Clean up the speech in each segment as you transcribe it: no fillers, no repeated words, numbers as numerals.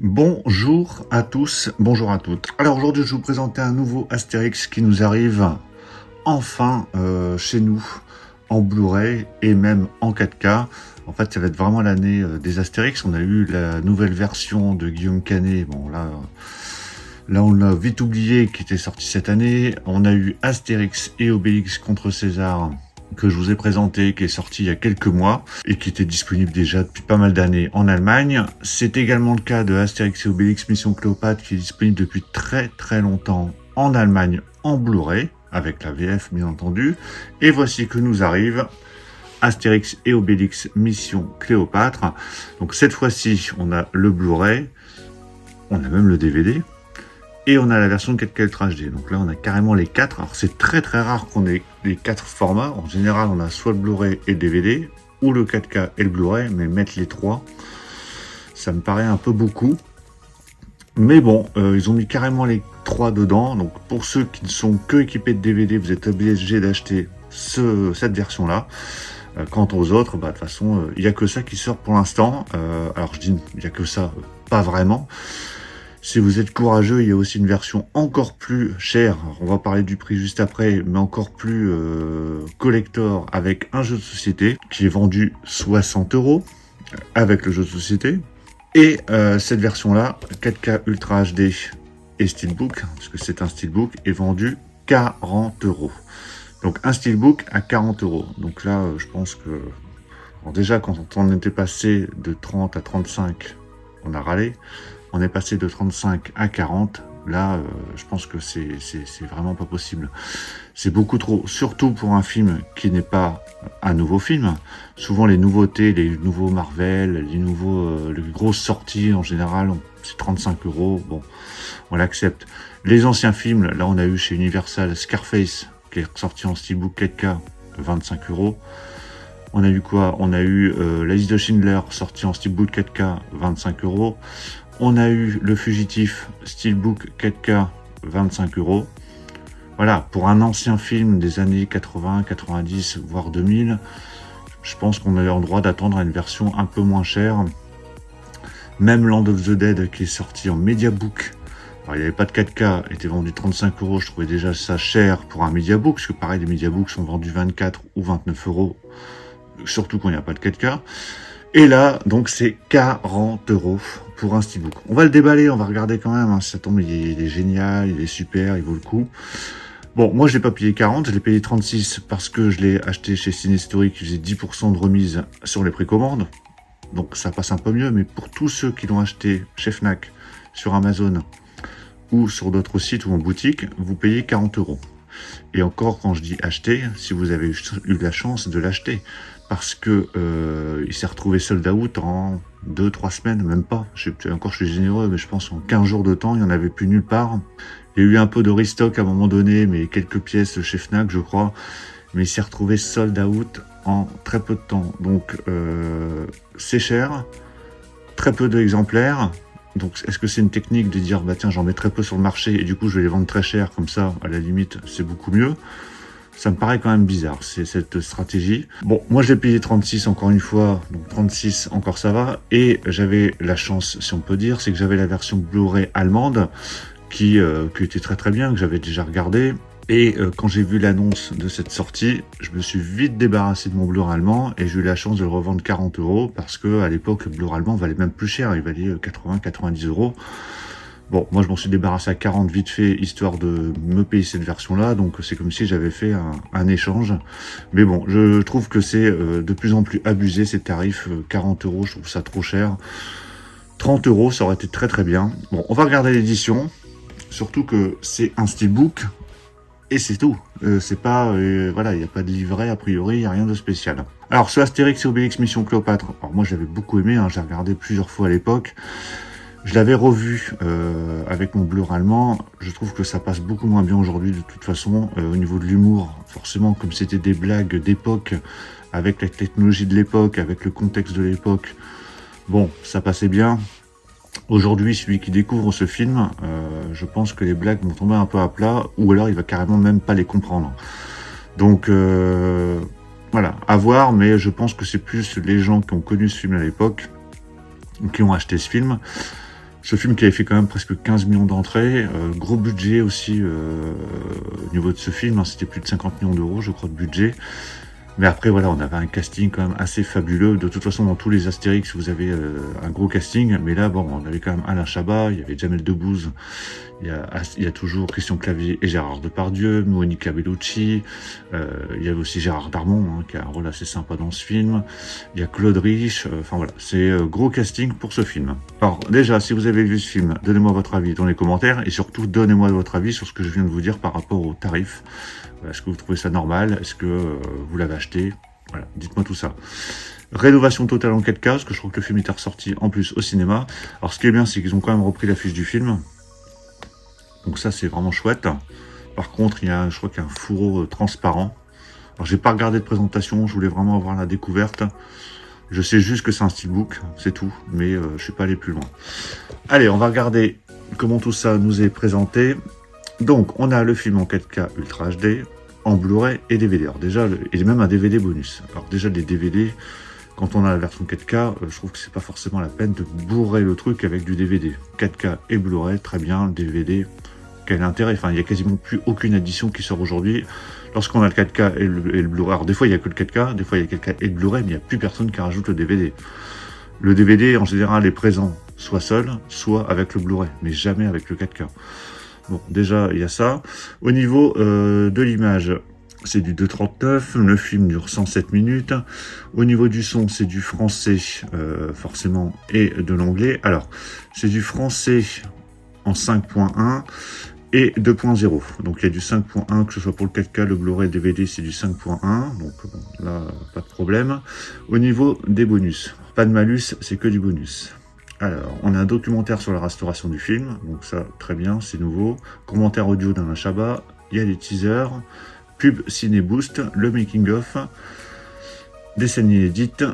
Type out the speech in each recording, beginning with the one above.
Bonjour à tous, bonjour à toutes. Alors aujourd'hui je vais vous présenter un nouveau Astérix qui nous arrive enfin chez nous en Blu-ray et même en 4K. En fait ça va être vraiment l'année des Astérix. On a eu la nouvelle version de Guillaume Canet, bon là on l'a vite oublié, qui était sorti cette année. On a eu Astérix et Obélix contre César, que je vous ai présenté, qui est sorti il y a quelques mois et qui était disponible déjà depuis pas mal d'années en Allemagne. C'est également le cas de Astérix et Obélix Mission Cléopâtre, qui est disponible depuis très très longtemps en Allemagne en Blu-ray, avec la VF bien entendu. Et voici que nous arrive Astérix et Obélix Mission Cléopâtre. Donc cette fois-ci, on a le Blu-ray, on a même le DVD. Et on a la version 4K Ultra HD. Donc là, on a carrément les 4. Alors, c'est très très rare qu'on ait les 4 formats. En général, on a soit le Blu-ray et le DVD, ou le 4K et le Blu-ray, mais mettre les 3, ça me paraît un peu beaucoup. Mais bon, ils ont mis carrément les 3 dedans. Donc, pour ceux qui ne sont que équipés de DVD, vous êtes obligés d'acheter cette version-là. Quant aux autres, de toute façon, il n'y a que ça qui sort pour l'instant. Alors, je dis, il n'y a que ça, pas vraiment. Si vous êtes courageux, il y a aussi une version encore plus chère. On va parler du prix juste après, mais encore plus collector, avec un jeu de société qui est vendu 60 € avec le jeu de société. Et cette version-là, 4K Ultra HD et Steelbook, parce que c'est un Steelbook, est vendu 40 €. Donc un Steelbook à 40 €. Donc là, je pense que... Bon, déjà, quand on était passé de 30 à 35, on a râlé. On est passé de 35 à 40. Là, je pense que c'est vraiment pas possible. C'est beaucoup trop, surtout pour un film qui n'est pas un nouveau film. Souvent, les nouveautés, les nouveaux Marvel, les grosses sorties, en général, c'est 35 €. Bon, on l'accepte. Les anciens films, là, on a eu chez Universal Scarface, qui est sorti en Steelbook 4K, 25 €. On a eu quoi? On a eu La liste de Schindler, sorti en Steelbook 4K, 25 €. On a eu Le Fugitif, Steelbook 4K, 25 €. Voilà, pour un ancien film des années 80, 90, voire 2000, je pense qu'on a le droit d'attendre une version un peu moins chère. Même Land of the Dead, qui est sorti en Mediabook, alors il n'y avait pas de 4K, était vendu 35 €. Je trouvais déjà ça cher pour un Mediabook, parce que pareil, les Mediabooks sont vendus 24 ou 29 €, surtout quand il n'y a pas de 4K. Et là, donc, c'est 40 € pour un Steelbook. On va le déballer, on va regarder quand même. Hein, si ça tombe, il est génial, il est super, il vaut le coup. Bon, moi, je l'ai pas payé 40, je l'ai payé 36 parce que je l'ai acheté chez Cinestory, qui faisait 10% de remise sur les précommandes. Donc, ça passe un peu mieux. Mais pour tous ceux qui l'ont acheté chez Fnac, sur Amazon ou sur d'autres sites ou en boutique, vous payez 40 €. Et encore, quand je dis acheter, si vous avez eu la chance de l'acheter, parce que il s'est retrouvé sold out en 2-3 semaines, même pas. Je suis généreux, mais je pense en 15 jours de temps, il n'y en avait plus nulle part. Il y a eu un peu de restock à un moment donné, mais quelques pièces chez Fnac, je crois. Mais il s'est retrouvé sold out en très peu de temps. Donc, c'est cher, très peu d'exemplaires. Donc, est-ce que c'est une technique de dire, tiens, j'en mets très peu sur le marché et du coup, je vais les vendre très cher, comme ça, à la limite, c'est beaucoup mieux. Ça me paraît quand même bizarre, c'est cette stratégie. Bon, moi, je l'ai payé 36, encore une fois, donc 36, encore ça va. Et j'avais la chance, si on peut dire, c'est que j'avais la version Blu-ray allemande, qui était très très bien, que j'avais déjà regardé. Et quand j'ai vu l'annonce de cette sortie, je me suis vite débarrassé de mon Blu-ray allemand et j'ai eu la chance de le revendre 40 € parce que à l'époque, le Blu-ray allemand valait même plus cher, il valait 80-90 €. Bon, moi je m'en suis débarrassé à 40 vite fait, histoire de me payer cette version-là, donc c'est comme si j'avais fait un échange. Mais bon, je trouve que c'est de plus en plus abusé ces tarifs, 40 €, je trouve ça trop cher. 30 €, ça aurait été très très bien. Bon, on va regarder l'édition, surtout que c'est un Steelbook, et c'est tout. C'est pas, voilà, il n'y a pas de livret, a priori, il n'y a rien de spécial. Alors, ce Astérix et Obélix Mission Cléopâtre, alors moi j'avais beaucoup aimé, hein, j'ai regardé plusieurs fois à l'époque. Je l'avais revu avec mon Blu-ray allemand. Je trouve que ça passe beaucoup moins bien aujourd'hui de toute façon. Au niveau de l'humour, forcément, comme c'était des blagues d'époque, avec la technologie de l'époque, avec le contexte de l'époque, bon, ça passait bien. Aujourd'hui, celui qui découvre ce film, je pense que les blagues vont tomber un peu à plat, ou alors il va carrément même pas les comprendre. Donc, voilà, à voir, mais je pense que c'est plus les gens qui ont connu ce film à l'époque, qui ont acheté ce film. Ce film qui avait fait quand même presque 15 millions d'entrées, gros budget aussi au niveau de ce film, hein, c'était plus de 50 millions d'euros je crois de budget. Mais après voilà, on avait un casting quand même assez fabuleux. De toute façon dans tous les Astérix vous avez un gros casting, mais là bon, on avait quand même Alain Chabat, il y avait Jamel Debbouze, il y a toujours Christian Clavier et Gérard Depardieu, Monica Bellucci, il y avait aussi Gérard Darmon, hein, qui a un rôle assez sympa dans ce film, il y a Claude Rich, enfin voilà, c'est gros casting pour ce film. Alors déjà, si vous avez vu ce film, donnez-moi votre avis dans les commentaires, et surtout donnez-moi votre avis sur ce que je viens de vous dire par rapport au tarif. Est-ce que vous trouvez ça normal? Est-ce que vous l'avez acheté? Voilà, dites-moi tout ça. Rénovation totale en 4K, parce que je crois que le film était ressorti en plus au cinéma. Alors ce qui est bien, c'est qu'ils ont quand même repris l'affiche du film. Donc ça, c'est vraiment chouette. Par contre, je crois qu'il y a un fourreau transparent. Alors j'ai pas regardé de présentation, je voulais vraiment avoir la découverte. Je sais juste que c'est un steelbook, c'est tout, mais je suis pas allé plus loin. Allez, on va regarder comment tout ça nous est présenté. Donc, on a le film en 4K Ultra HD, en Blu-ray et DVD. Alors déjà, et même un DVD bonus. Alors déjà, les DVD, quand on a la version 4K, je trouve que c'est pas forcément la peine de bourrer le truc avec du DVD. 4K et Blu-ray, très bien, le DVD, quel intérêt? Enfin, il n'y a quasiment plus aucune édition qui sort aujourd'hui. Lorsqu'on a le 4K et le Blu-ray, alors des fois il n'y a que le 4K, des fois il y a le 4K et le Blu-ray, mais il n'y a plus personne qui rajoute le DVD. Le DVD, en général, est présent soit seul, soit avec le Blu-ray, mais jamais avec le 4K. Bon, déjà, il y a ça. Au niveau de l'image, c'est du 2.39, le film dure 107 minutes. Au niveau du son, c'est du français, forcément, et de l'anglais. Alors, c'est du français en 5.1 et 2.0. Donc, il y a du 5.1, que ce soit pour le 4K, le Blu-ray, le DVD, c'est du 5.1. Donc, bon, là, pas de problème. Au niveau des bonus, pas de malus, c'est que du bonus. Alors, on a un documentaire sur la restauration du film, donc ça, très bien, c'est nouveau. Commentaire audio d'Alain Chabat, il y a des teasers, pub Ciné Boost, le making-of, des scènes inédites,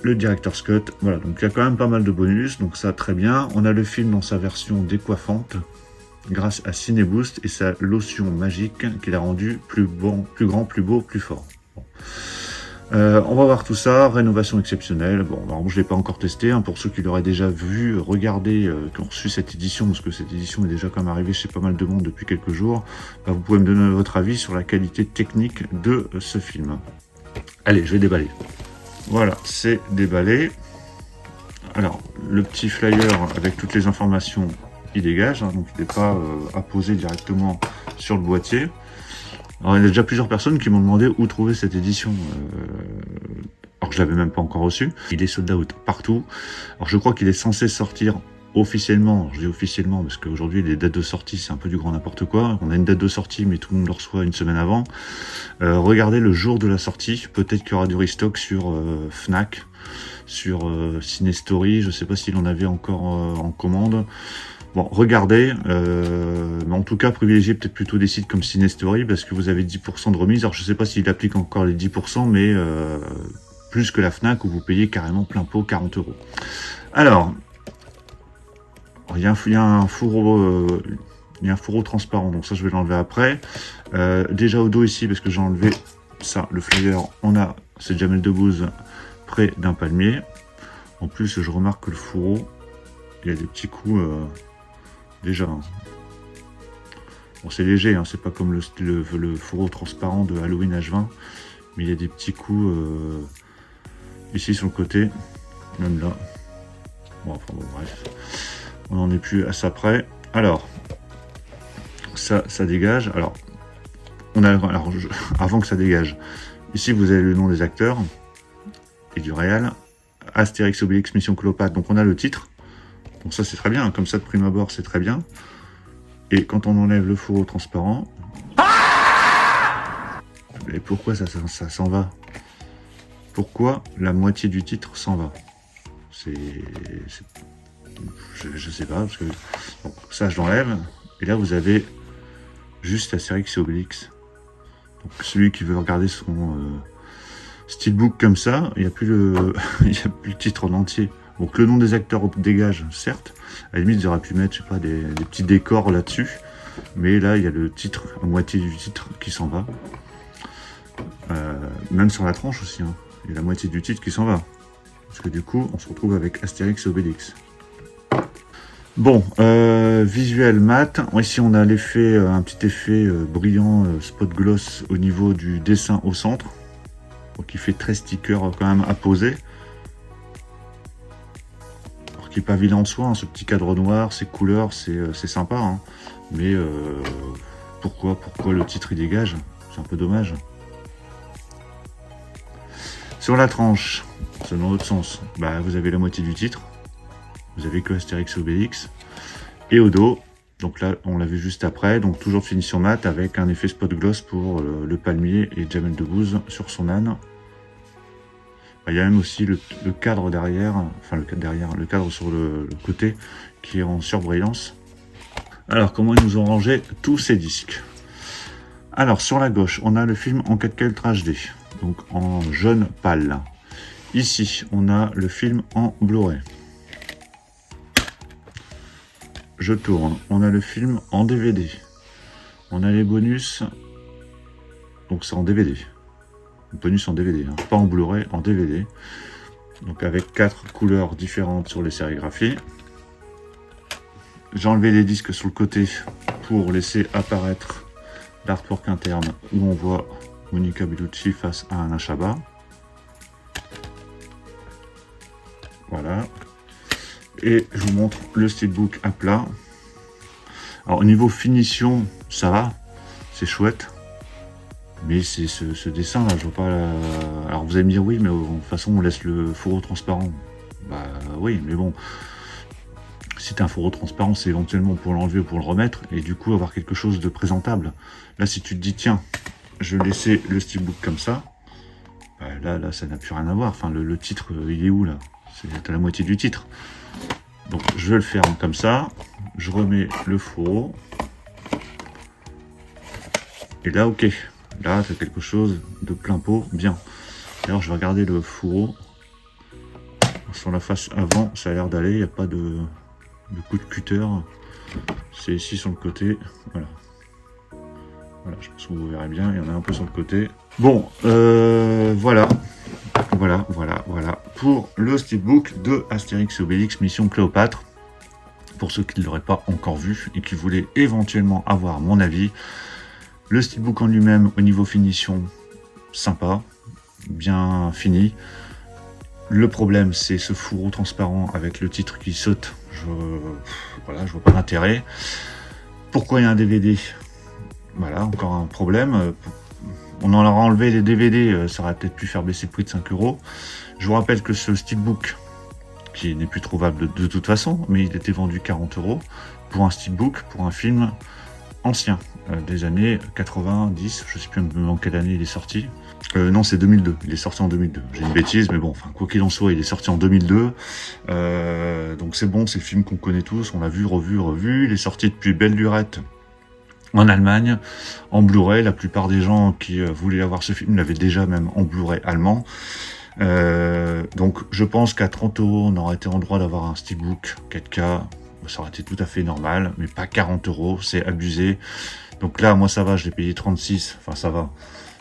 le director's cut, voilà, donc il y a quand même pas mal de bonus, donc ça, très bien. On a le film dans sa version décoiffante, grâce à Ciné Boost et sa lotion magique qui l'a rendu plus grand, plus beau, plus fort. Bon. On va voir tout ça, rénovation exceptionnelle. Bon, alors, je ne l'ai pas encore testé, hein, pour ceux qui l'auraient déjà vu, regardez, qui ont reçu cette édition, parce que cette édition est déjà quand même arrivée chez pas mal de monde depuis quelques jours, bah, vous pouvez me donner votre avis sur la qualité technique de ce film. Allez, je vais déballer. Voilà, c'est déballé. Alors, le petit flyer avec toutes les informations, il dégage, hein, donc il n'est pas apposé directement sur le boîtier. Alors, il y a déjà plusieurs personnes qui m'ont demandé où trouver cette édition, alors que je l'avais même pas encore reçu. Il est sold out partout. Alors, je crois qu'il est censé sortir officiellement. Je dis officiellement parce qu'aujourd'hui, les dates de sortie, c'est un peu du grand n'importe quoi. On a une date de sortie, mais tout le monde le reçoit une semaine avant. Regardez le jour de la sortie. Peut-être qu'il y aura du restock sur Fnac, sur Cinestory. Je sais pas s'il en avait encore en commande. Bon, regardez, mais en tout cas, privilégiez peut-être plutôt des sites comme Cinestory parce que vous avez 10% de remise. Alors, je ne sais pas s'il applique encore les 10%, mais plus que la Fnac où vous payez carrément plein pot 40 €. Alors, il y a un fourreau transparent, donc ça, je vais l'enlever après. Déjà au dos ici, parce que j'ai enlevé ça, le flyer, c'est Jamel Debbouze près d'un palmier. En plus, je remarque que le fourreau, il y a des petits coups... déjà, hein. Bon, c'est léger, hein, c'est pas comme le fourreau transparent de Halloween H20, mais il y a des petits coups ici sur le côté, même là. Bon, enfin bon, bref, on n'en est plus à ça près. Alors, ça dégage. Alors, avant que ça dégage, ici vous avez le nom des acteurs et du réal. Astérix Obélix Mission Cléopâtre. Donc on a le titre. Donc ça c'est très bien, comme ça de prime abord c'est très bien. Et quand on enlève le fourreau transparent... Mais pourquoi ça s'en va? Pourquoi la moitié du titre s'en va? Je sais pas, parce que... Bon, ça je l'enlève. Et là vous avez juste Astérix et Obélix. Donc celui qui veut regarder son steelbook comme ça, il n'y a plus le titre en entier. Donc le nom des acteurs dégage, certes. À la limite, ils auraient pu mettre, je sais pas, des petits décors là-dessus. Mais là, il y a le titre, la moitié du titre qui s'en va. Même sur la tranche aussi, hein. Il y a la moitié du titre qui s'en va. Parce que du coup, on se retrouve avec Astérix et Obélix. Bon, visuel mat. Ici, on a l'effet, un petit effet brillant spot gloss au niveau du dessin au centre. Donc, il fait très sticker quand même à poser. Alors qu'il n'est pas vilain en soi, hein, ce petit cadre noir, ces couleurs, c'est sympa. Hein. Mais pourquoi le titre il dégage? C'est un peu dommage. Sur la tranche, c'est dans l'autre sens. Bah, vous avez la moitié du titre. Vous avez que Astérix Obélix. Et au dos, donc là on l'a vu juste après, donc toujours de finition mat avec un effet spot gloss pour le palmier et Jamel Debbouze sur son âne. Il y a même aussi le cadre derrière, enfin le cadre sur le côté qui est en surbrillance. Alors comment ils nous ont rangé tous ces disques? Alors sur la gauche, on a le film en 4K Ultra HD, donc en jaune pâle. Ici, on a le film en Blu-ray. Je tourne. On a le film en DVD. On a les bonus. Donc c'est en DVD. Bonus en DVD, hein. Pas en Blu-ray, en DVD. Donc avec 4 couleurs différentes sur les sérigraphies. J'ai enlevé les disques sur le côté pour laisser apparaître l'artwork interne où on voit Monica Bellucci face à Alain Chabat. Voilà. Et je vous montre le steelbook à plat. Alors au niveau finition, ça va, c'est chouette. Mais c'est ce dessin là, je vois pas la... Alors vous allez me dire oui, mais de toute façon on laisse le fourreau transparent. Bah oui, mais bon. Si t'as un fourreau transparent, c'est éventuellement pour l'enlever ou pour le remettre, et du coup avoir quelque chose de présentable. Là si tu te dis tiens, je vais laisser le steelbook comme ça, bah, là ça n'a plus rien à voir. Enfin le titre, il est où là? C'est à la moitié du titre. Donc je le ferme comme ça, je remets le fourreau, et là ok, là c'est quelque chose de plein pot, bien. D'ailleurs je vais regarder le fourreau, sur la face avant ça a l'air d'aller, il n'y a pas de coup de cutter, c'est ici sur le côté, voilà. Voilà, je pense que vous verrez bien, il y en a un peu sur le côté. Bon, voilà. Voilà, pour le steelbook de Astérix et Obélix Mission Cléopâtre. Pour ceux qui ne l'auraient pas encore vu et qui voulaient éventuellement avoir mon avis, le steelbook en lui-même, au niveau finition, sympa, bien fini. Le problème, c'est ce fourreau transparent avec le titre qui saute. Voilà, je vois pas l'intérêt. Pourquoi il y a un DVD? Voilà, encore un problème. On en aura enlevé les DVD, ça aurait peut-être pu faire baisser le prix de 5 €. Je vous rappelle que ce steelbook, qui n'est plus trouvable de toute façon, mais il était vendu 40 € pour un steelbook, pour un film ancien, des années 90, je ne sais plus en quelle année il est sorti. Non, c'est 2002, il est sorti en 2002. J'ai une bêtise, mais bon, enfin, quoi qu'il en soit, il est sorti en 2002. Donc c'est bon, c'est le film qu'on connaît tous, on l'a vu, revu. Il est sorti depuis belle lurette en Allemagne, en Blu-ray. La plupart des gens qui voulaient avoir ce film l'avaient déjà même en Blu-ray allemand. Donc je pense qu'à 30 €, on aurait été en droit d'avoir un steelbook 4K. Ça aurait été tout à fait normal, mais pas 40 €, c'est abusé. Donc là, moi ça va, je l'ai payé 36, enfin ça va,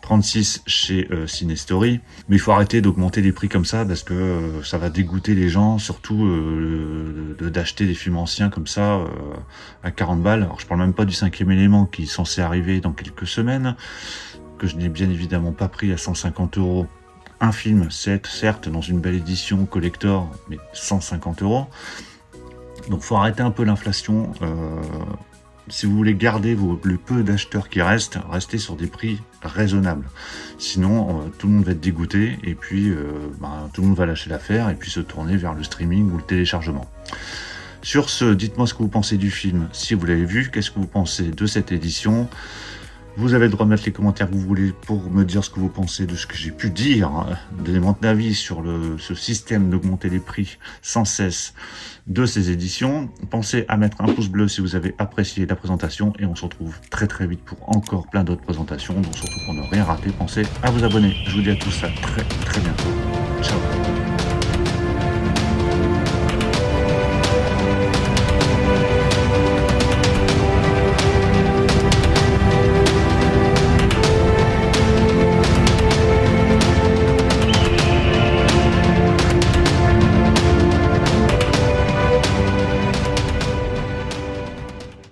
36 chez Cinestory. Mais il faut arrêter d'augmenter les prix comme ça, parce que ça va dégoûter les gens, surtout d'acheter des films anciens comme ça à 40 balles. Alors je parle même pas du 5e élément qui est censé arriver dans quelques semaines, que je n'ai bien évidemment pas pris à 150 €. Un film, certes, dans une belle édition collector, mais 150 €. Donc faut arrêter un peu l'inflation. Si vous voulez garder le peu d'acheteurs qui restent, restez sur des prix raisonnables. Sinon, tout le monde va être dégoûté, et puis tout le monde va lâcher l'affaire, et puis se tourner vers le streaming ou le téléchargement. Sur ce, dites-moi ce que vous pensez du film, si vous l'avez vu, qu'est-ce que vous pensez de cette édition. Vous avez le droit de mettre les commentaires que vous voulez pour me dire ce que vous pensez de ce que j'ai pu dire. Donnez-moi un avis sur ce système d'augmenter les prix sans cesse de ces éditions. Pensez à mettre un pouce bleu si vous avez apprécié la présentation, et on se retrouve très très vite pour encore plein d'autres présentations. Donc surtout pour ne rien rater, pensez à vous abonner. Je vous dis à tous à très très bientôt. Ciao.